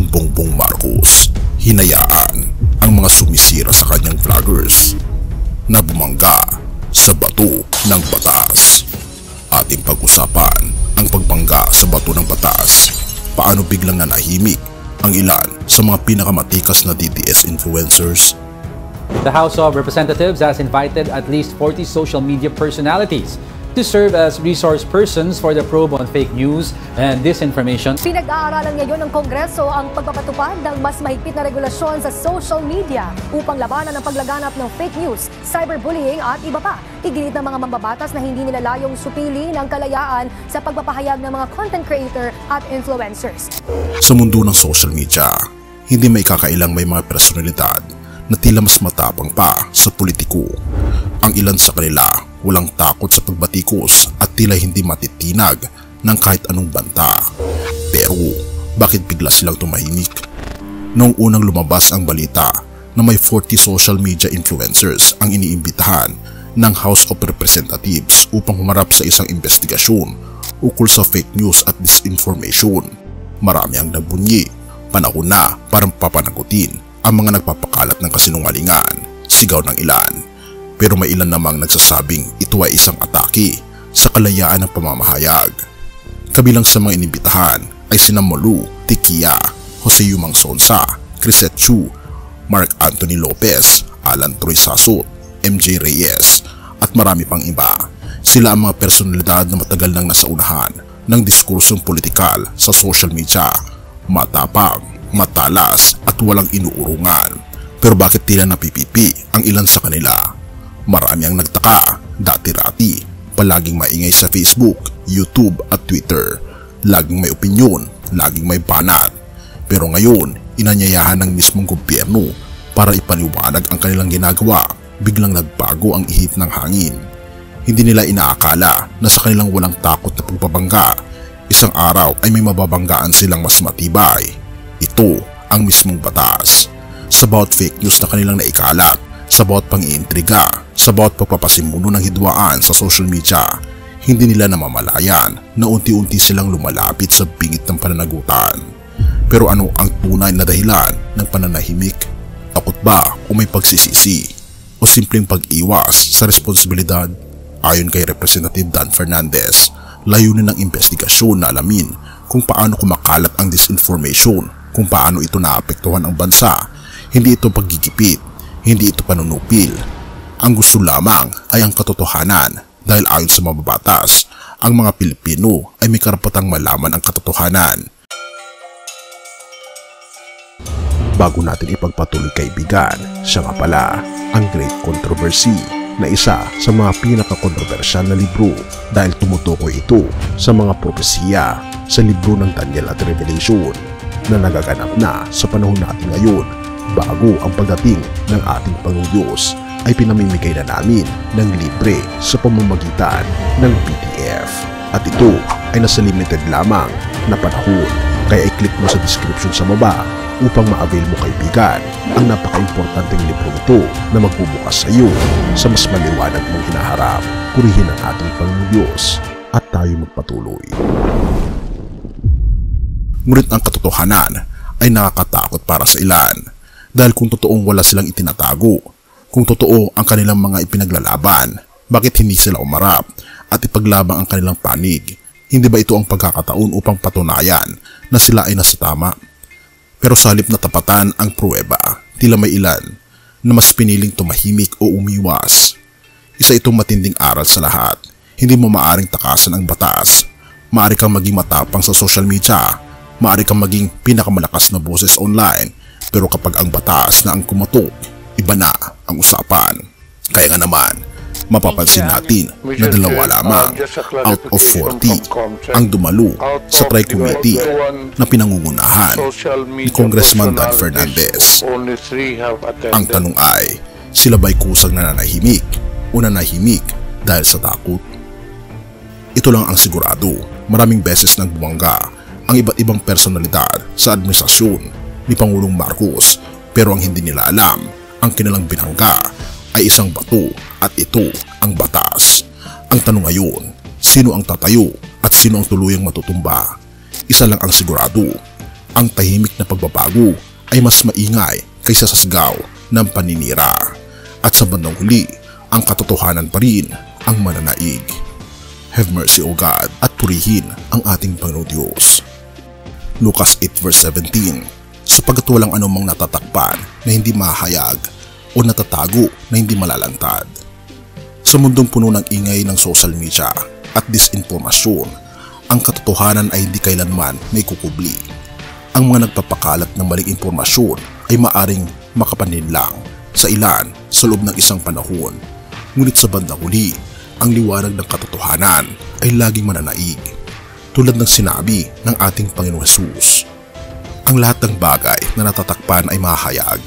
Pangulong Bongbong Marcos hinayaan ang mga sumisira sa kanyang vloggers na bumangga sa bato ng batas. Ating pag-usapan ang pagbangga sa bato ng batas. Paano biglang nanahimik ang ilan sa mga pinakamatikas na DDS influencers? The House of Representatives has invited at least 40 social media personalities to serve as resource persons for the probe on fake news and disinformation. Pinag-aaralan ngayon ng Kongreso ang pagpapatupad ng mas mahigpit na regulasyon sa social media upang labanan ang paglaganap ng fake news, cyberbullying at iba pa. Iginit ng mga mambabatas na hindi nila layong supili ng kalayaan sa pagpapahayag ng mga content creator at influencers. Sa mundo ng social media, hindi may kakailang may mga personalidad na tila mas matapang pa sa politiko. Ang ilan sa kanila walang takot sa pagbatikos at tila hindi matitinag ng kahit anong banta. Pero bakit bigla silang tumahimik? Noong unang lumabas ang balita na may 40 social media influencers ang iniimbitahan ng House of Representatives upang humarap sa isang investigasyon ukol sa fake news at disinformation, marami ang nagbunyi. Panahon na para papanagutin ang mga nagpapakalat ng kasinungalingan, sigaw ng ilan. Pero may ilan namang nagsasabing ito ay isang atake sa kalayaan ng pamamahayag. Kabilang sa mga inibitahan ay sina Molu Tikia, Jose Yumang Sonsa, Crisette Chu, Mark Anthony Lopez, Alan Troy Sasot, MJ Reyes at marami pang iba. Sila ang mga personalidad na matagal nang nasa unahan ng diskursong politikal sa social media. Matapang, matalas at walang inuurungan. Pero bakit tila napipipi ang ilan sa kanila? Marami ang nagtaka. Dati-rati, palaging maingay sa Facebook, YouTube at Twitter. Laging may opinyon, laging may banat. Pero ngayon, inanyayahan ng mismong gobyerno para ipaliwanag ang kanilang ginagawa. Biglang nagbago ang ihip ng hangin. Hindi nila inaakala na sa kanilang walang takot na pagbabangga, isang araw ay may mababanggaan silang mas matibay. Ito ang mismong batas. Sa bawat fake news na kanilang naikalat, sa bawat pang-iintriga, sa bawat pagpapasimuno ng hidwaan sa social media, hindi nila namamalayan na unti-unti silang lumalapit sa bingit ng pananagutan. Pero ano ang tunay na dahilan ng pananahimik? Takot ba o may pagsisisi? O simpleng pag-iwas sa responsibilidad? Ayon kay Representative Dan Fernandez, layunin ng investigasyon na alamin kung paano kumakalat ang disinformation, kung paano ito naapektuhan ang bansa. Hindi ito paggigipit, hindi ito panunupil. Ang gusto lamang ay ang katotohanan dahil ayon sa mababatas, ang mga Pilipino ay may karapatang malaman ang katotohanan. Bago natin ipagpatuloy kaibigan, siya nga pala ang Great Controversy na isa sa mga pinaka-kontrobersyal na libro dahil tumutukoy ito sa mga propesiya sa libro ng Daniel at Revelation na nagaganap na sa panahon natin ngayon. Bago ang pagdating ng ating Panginoong Diyos ay pinamimigay na namin ng libre sa pamamagitan ng PDF. At ito ay nasa limited lamang na panahon. Kaya i-click mo sa description sa baba upang ma-avail mo kaibigan ang napaka-importanteng libro ito na magbubukas sa iyo sa mas maliwanag mong hinaharap. Purihin ang ating Panginoong Diyos at tayo magpatuloy. Ngunit ang katotohanan ay nakakatakot para sa ilan. Dahil kung totoong wala silang itinatago, kung totoo ang kanilang mga ipinaglalaban, bakit hindi sila umarap at ipaglabang ang kanilang panig? Hindi ba ito ang pagkakataon upang patunayan na sila ay nasa tama? Pero sa halip na tapatan ang pruweba, tila may ilan na mas piniling tumahimik o umiwas. Isa itong matinding aral sa lahat. Hindi mo maaring takasan ang batas. Maaari kang maging matapang sa social media. Maaari kang maging pinakamalakas na boses online. Pero kapag ang batas na ang kumatok, iba na ang usapan. Kaya nga naman, mapapansin natin na dalawa lamang out of 40 ang dumalo sa Tri-Committee na pinangungunahan ni Congressman Dan Fernandez. Ang tanong ay, sila ba'y kusang nananahimik o nanahimik dahil sa takot? Ito lang ang sigurado, maraming beses nang bumangga ang iba't ibang personalidad sa administrasyon ni Pangulong Marcos, pero ang hindi nila alam, ang kanilang binangga ay isang bato at ito ang batas. Ang tanong ngayon, sino ang tatayo at sino ang tuluyang matutumba? Isa lang ang sigurado, Ang tahimik na pagbabago ay mas maingay kaysa sa sigaw ng paninira. At sa bandang huli, ang katotohanan pa rin ang mananaig. Have mercy, O God, at purihin ang ating Panginoong Diyos. Lucas 8 verse 17, sapagkat walang anumang natatakpan na hindi mahayag o natatago na hindi malalantad. Sa mundong puno ng ingay ng social media at disinformasyon, ang katotohanan ay hindi kailanman may kukubli. Ang mga nagpapakalat ng maling impormasyon ay maaring makapaninlang sa ilan sa loob ng isang panahon. Ngunit sa bandang huli, ang liwanag ng katotohanan ay laging mananaig. Tulad ng sinabi ng ating Panginoong Hesus, ang lahat ng bagay na natatakpan ay mahayag.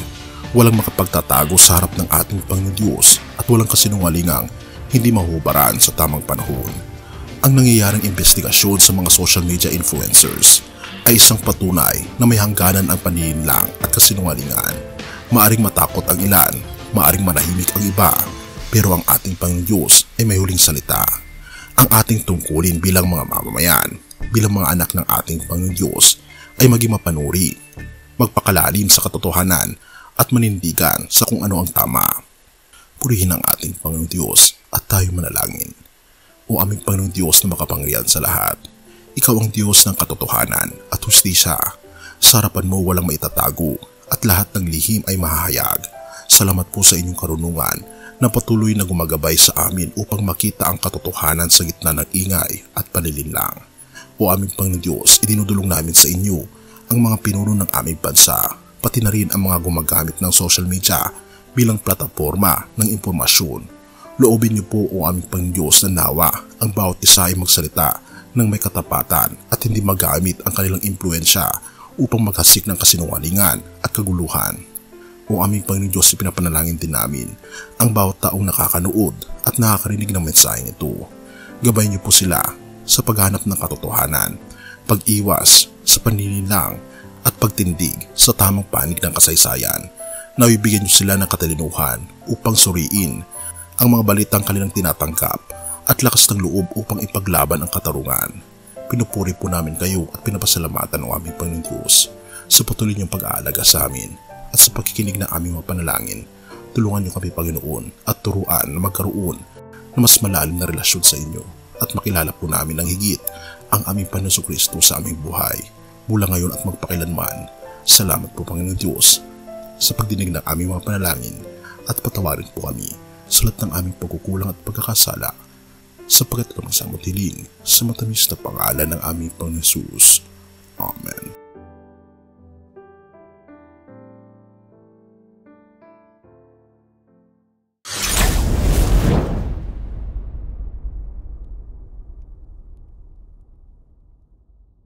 Walang makapagtatago sa harap ng ating Panginoong Diyos at walang kasinungalingang hindi mahubaran sa tamang panahon. Ang nangyayaring investigasyon sa mga social media influencers ay isang patunay na may hangganan ang panininlang at kasinungalingan. Maaring matakot ang ilan, maaring manahimik ang iba, pero ang ating Panginoong Diyos ay may huling salita. Ang ating tungkulin bilang mga mamamayan, bilang mga anak ng ating Panginoong Diyos ay maging mapanuri, magpakalalim sa katotohanan at manindigan sa kung ano ang tama. Purihin ang ating Panginoong Diyos at tayo manalangin. O aming Panginoong Diyos na makapangyarihan sa lahat, Ikaw ang Diyos ng katotohanan at hustisya. Sa harapan mo walang maitatago at lahat ng lihim ay mahahayag. Salamat po sa inyong karunungan na patuloy na gumagabay sa amin upang makita ang katotohanan sa gitna ng ingay at panilinlang. O aming Panginoong Diyos, idinudulong namin sa inyo ang mga pinuno ng aming bansa, pati na rin ang mga gumagamit ng social media bilang plataporma ng impormasyon. Loobin niyo po o aming Panginoong Diyos na nawa ang bawat isa ay magsalita ng may katapatan at hindi magamit ang kanilang impluensya upang maghasik ng kasinungalingan at kaguluhan. O aming Panginoong Diyos, ipinapanalangin din namin ang bawat taong nakakanood at nakakarinig ng mensaheng ito. Gabayan niyo po sila sa paghanap ng katotohanan, pag-iwas sa paninilang at pagtindig sa tamang panig ng kasaysayan. Nawibigyan niyo sila ng katalinuhan upang suriin ang mga balitang kanilang tinatanggap at lakas ng loob upang ipaglaban ang katarungan. Pinupuri po namin kayo at pinapasalamatan ng aming Panginoong Diyos sa patuloy niyong pag-aalaga sa amin at sa pagkikinig ng aming mga panalangin. Tulungan niyo kami, Panginoon, at turuan na magkaroon ng mas malalim na relasyon sa inyo at makilala po namin ng higit ang aming Panginoong Kristo sa aming buhay mula ngayon at magpakailanman. Salamat po, Panginoong Diyos, sa pagdinig ng aming mga panalangin at patawarin po kami sa lahat ng aming pagkukulang at pagkakasala, sapagkat ito ang samot hiling sa matamis na pangalan ng aming Panginoong Hesus. Amen.